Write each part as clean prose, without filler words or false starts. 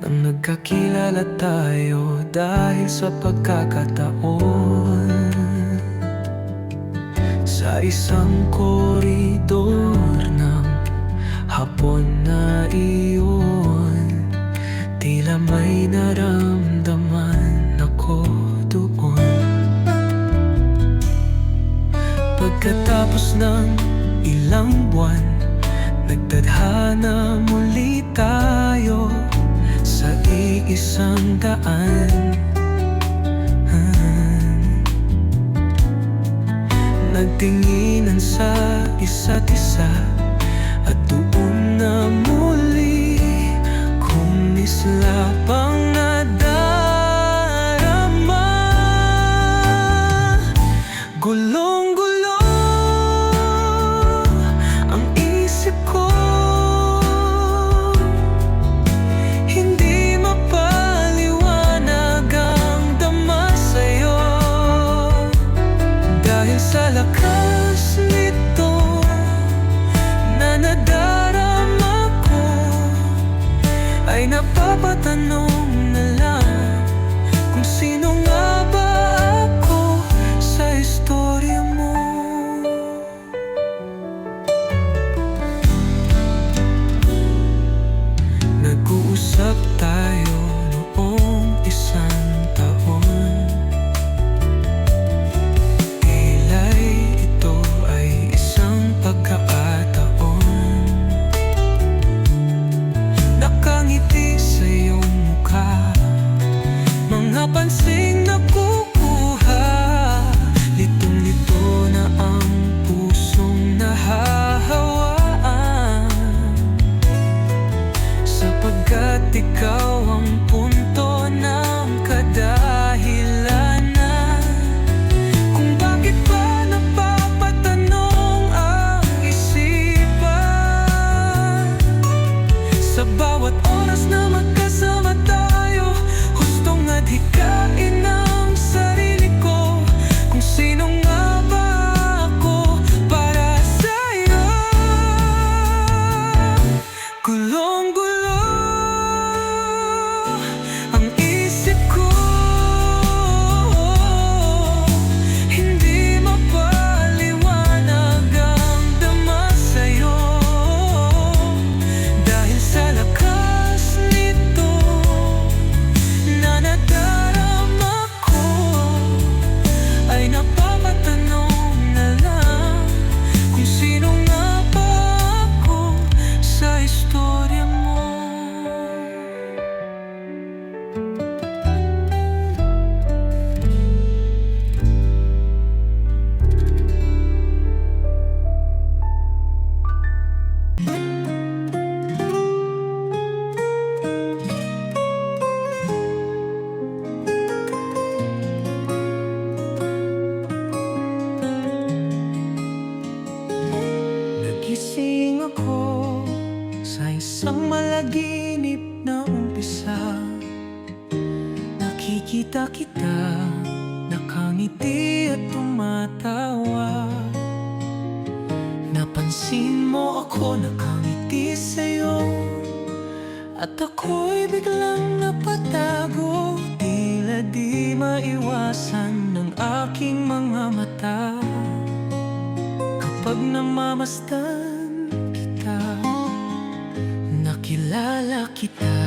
nang nagkakilala tayo dahil sa pagkakataon. Sa isang koridor ng hapon na iyon, tila may naramdaman ako doon. Pagkatapos ng ilang buwan, nagtadhana muli tayo sa iisang daan. Nagtinginan sa isa't isa at doon na muli kung mislapang nadarama. Gulong-gulo ang isip ko, hindi mapaliwanag ang dama sa'yo. Dahil sa lakas nito na nadarama ko, ay napapatanong na lang kung sino nga ba ako sa istorya mo. Nag-uusap tayo noong isang taon. Tila'y ito ay isang pagkakataon. Nakangiti sa iyong mukha, mga pansing nakukuha. Litong-lito na ang pusong nahahawaan, sapagkat ikaw ang punto ng kadahilanan kung bakit ba napapatanong ang isipan. Sa bawat oras na magkasama tayo, hustong adhikain ang sarili ko kung sino nga ba ako para sa'yo. Gulong-gulo ang isip ko, hindi mapaliwanag ang dama sa'yo. Dahil sa lakas nito na nadarama ko, ay napapatanong na lang kung sino nga ba ako sa istorya mo. Nagising ako sa isang malaginip na umpisa. Nakikita kita, nakangiti at tumatawa. Napansin mo ako nakangiti sa'yo, at ako'y biglang napatago. Tila di maiwasan ng aking mga mata kapag namamasdan kita. Nakilala kita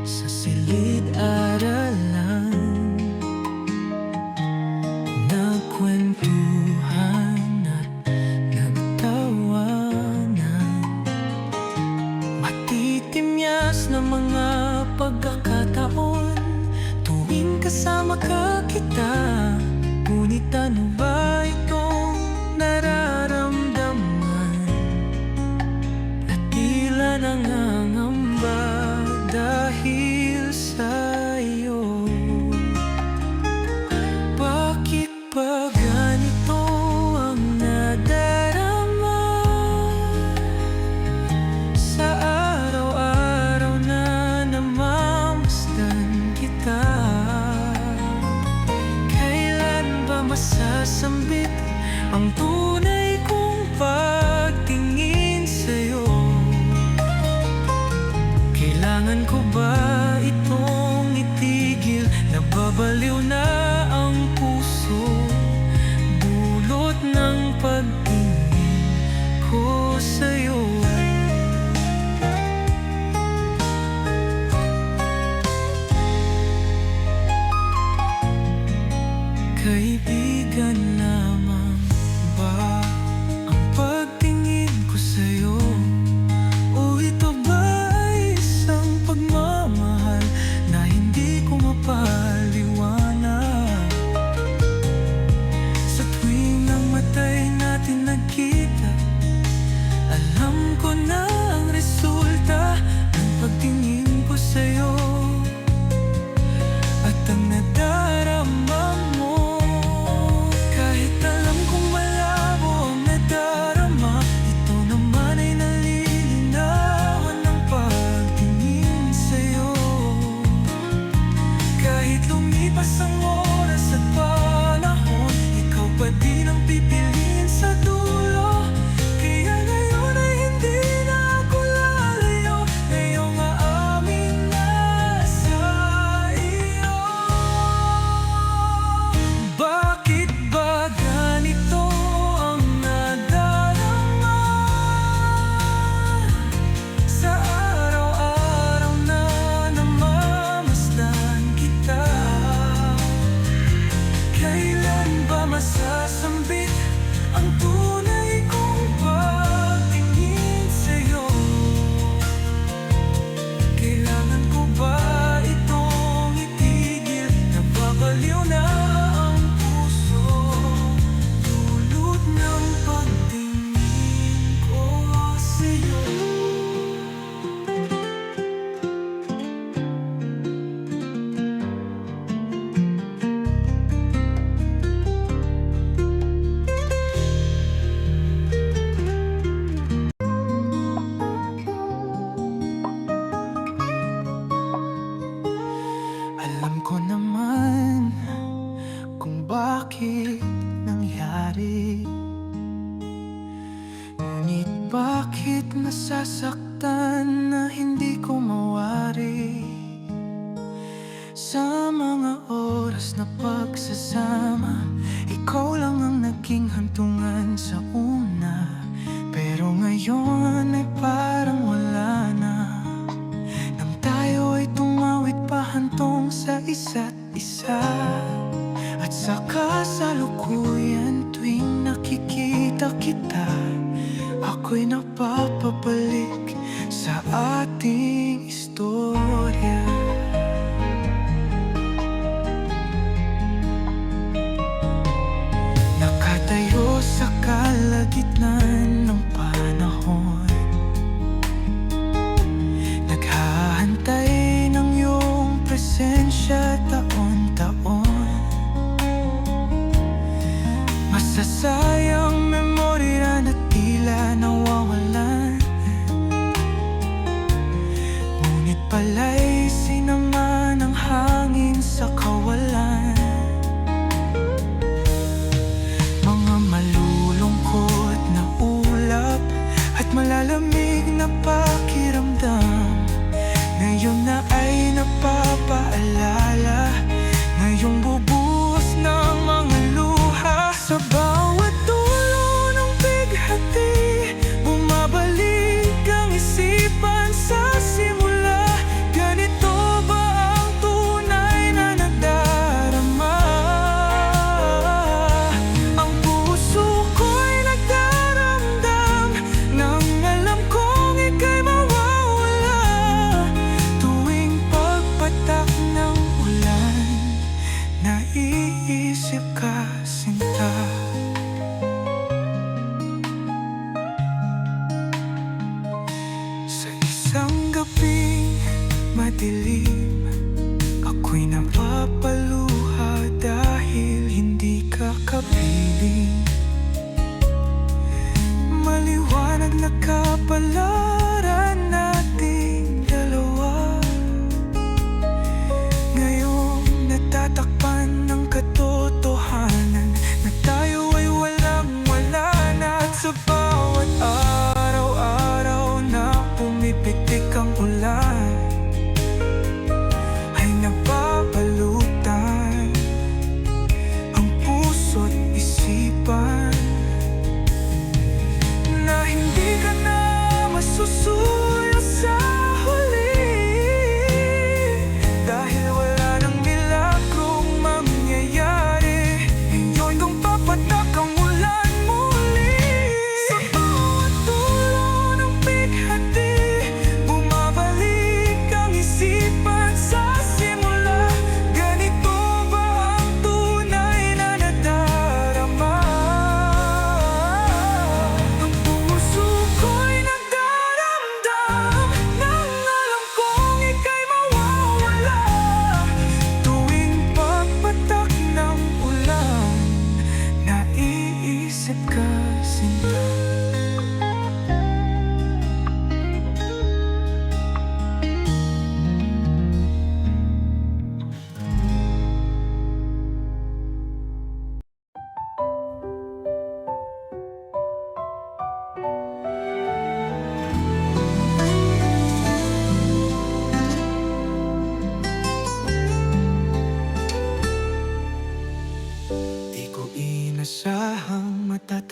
sa silid-aralan, nagkwentuhan at nagtawanan. Matitimyas na mga pagkakataon tuwing kasama ka kita. Ngunit ano ba itong nararamdaman na tila nangangamba dahil sa'yo? Bakit ba ganito ang nadarama sa araw-araw na namamasdan kita? Kailan ba masasamdan Kailangan ko ba itong itigil? Nababaliw na ang puso, dulot ng pagtingin ko sa'yo. Kaibigan lamang ba ang pagtingin ko sa'yo? O ito ba ay isang pagmamahal na hindi ko mapaliwanag? Sa tuwing ang mata'y natin nagkita, alam ko na ang resulta ng pagtingin ko sa'yo at ang nadarama mo. Kahit alam kong malabo ang nadarama, ito naman ay nalilinawan ng pagtingin sa'yo. Kahit lumipas ang oras at panahon, ikaw pa din ang pipiliin sa dulo. Kaya ngayon ay hindi na ako lalayo, ngayong aamin na sa iyo. Bakit ba ganito ang nadarama? Sa araw-araw na namamasdan kita, kailan ba masasambit ang tunay kong pagtingin sa'yo? Kailangan ko ba itong itigil? Nababaliw na ang puso, dulot ng pagtingin ko sa'yo. Alam ko naman kung bakit nangyari, ngunit bakit nasasaktan na hindi ko mawari? Sa mga oras na pagsasama, ikaw lang ang naging hantungan sa una. Pero ngayon ay parang wala na, nang tayo ay tumawid pahantong sa isa't isa. At sa kasalukuyan tuwing nakikita kita, ako'y napapabalik sa ating istorya. Nakatayo sa kalagitnaan ng panahon, naghahantay ng iyong presensya taon-taon. Masasayang memorya na tila nawawalan, ngunit pala'y sinama ng hangin sa kawalan. Mga malulungkot na ulap at malalamig na pakiramdam, ngayon na ay napapaalala, ngayong bubuhos ng mga luha. Sa bawat dulo ng bighati, bumabalik ang isipan sa simula. Ganito ba ang tunay na nadarama? Ang puso ko'y nagdaramdam nang alam kong ika'y mawawala. Tuwing pagpatak ng ulan, naiisip ka, sinta. Sa isang gabing madilim, ako'y napapaluha dahil hindi ka kapiling. Maliwanag na kapalaran nating dalawa, ngayong natatakpan ng katotohanan na tayo ay walang-wala na. At sa bawat araw-araw na pumipitik ang ulan,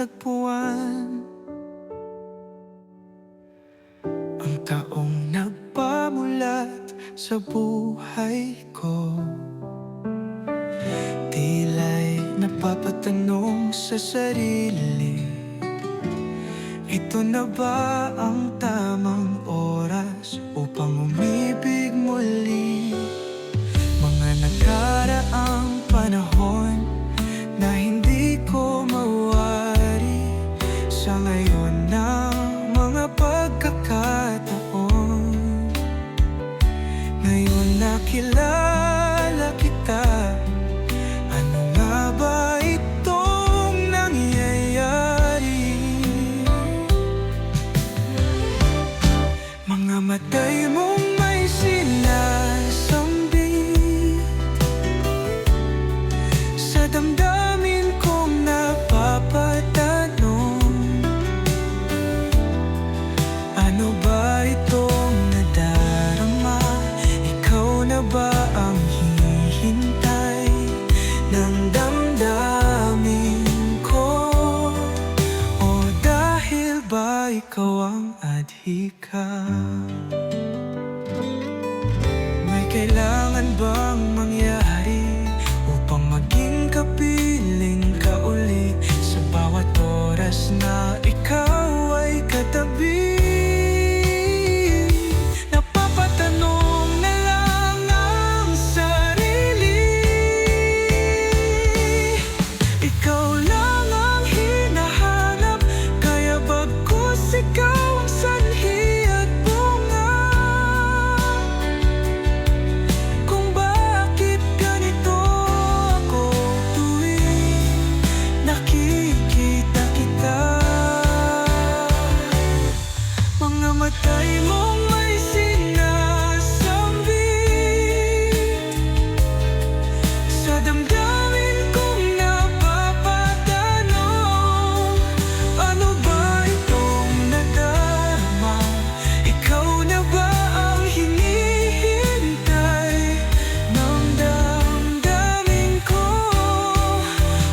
natagpuan. Ang taong nagpamulat sa buhay ko, tila'y napapatanong sa sarili, ito na ba ang tamang oras upang umibig muli? Mga nagkaraang panahon na hindi ko mawari, sa ngayon ng mga pagkakataon. Ngayon nakilala kita, ano nga ba itong nangyayari? Mga matay mong may sinasambit sa damdamin kong napapatanong, ano ba itong nadarama? Ikaw na ba ang hihintay ng damdamin ko? O dahil ba ikaw ang adhika? May kailangan bang mangyari upang maging kapiling ka uli sa bawat oras na ikaw ay katabi? Napapatanong na lang ang sarili, ikaw lang ang hinahanap, kaya bagkus ikaw ang sanhi at bunga. Kung bakit ganito ako tuwing nakikita kita, mga matay mong may sinasambit sa damdamin kong napapatanong, ano ba itong nadarama? Ikaw na ba ang hinihintay ng damdamin ko?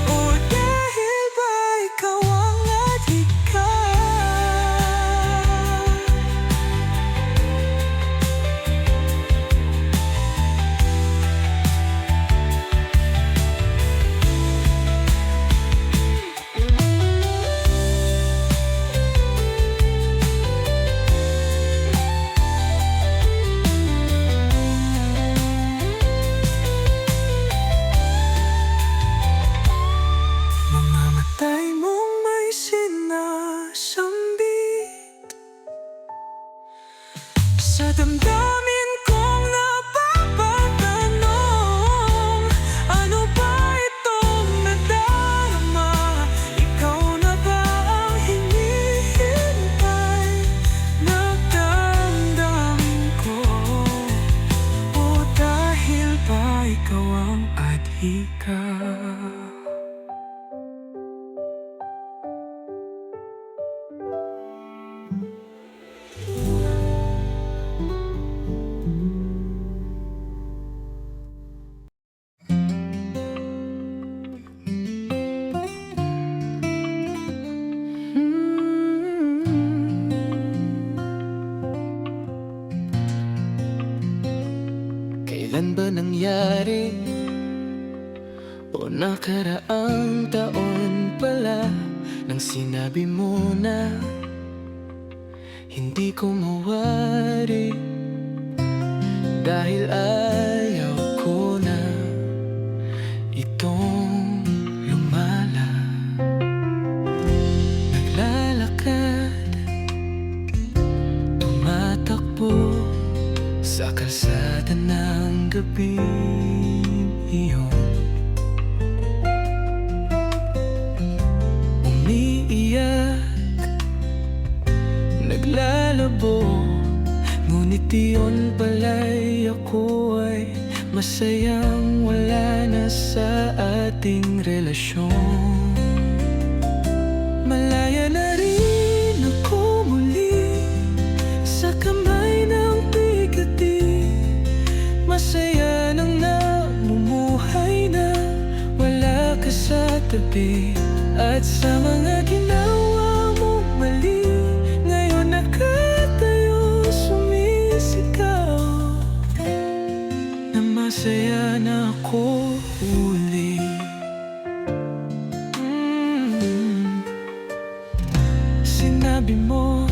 O dahil ba ikaw ang adhika? Mga matay mong may sinasambit sa damdamin kong napapatanong, ano ba itong nadarama? Ikaw na ba ang hinihintay ng damdamin ko? O dahil ba ikaw ang adhika? Kailan ba nangyari? O nakaraang taon pala nang sinabi mo na hindi ko mawari, dahil ayaw ko na itong lumala. Naglalakad, tumatakbo sa kalsada ng gabi iyon, umiiyak, naglalabo, ngunit iyon pala'y ako ay masayang wala na sa ating relasyon. Malaya na rin ako muli sa kamay ng bigati, masaya nang namumuhay na wala ka sa tabi. At sa mga ginawa mong mali, ngayon nakatayo sumisigaw na masaya na ako uli. Sinabi mo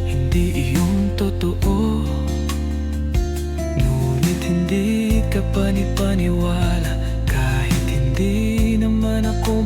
hindi iyong totoo, ngunit hindi ka panipaniwala kahit hindi naman ako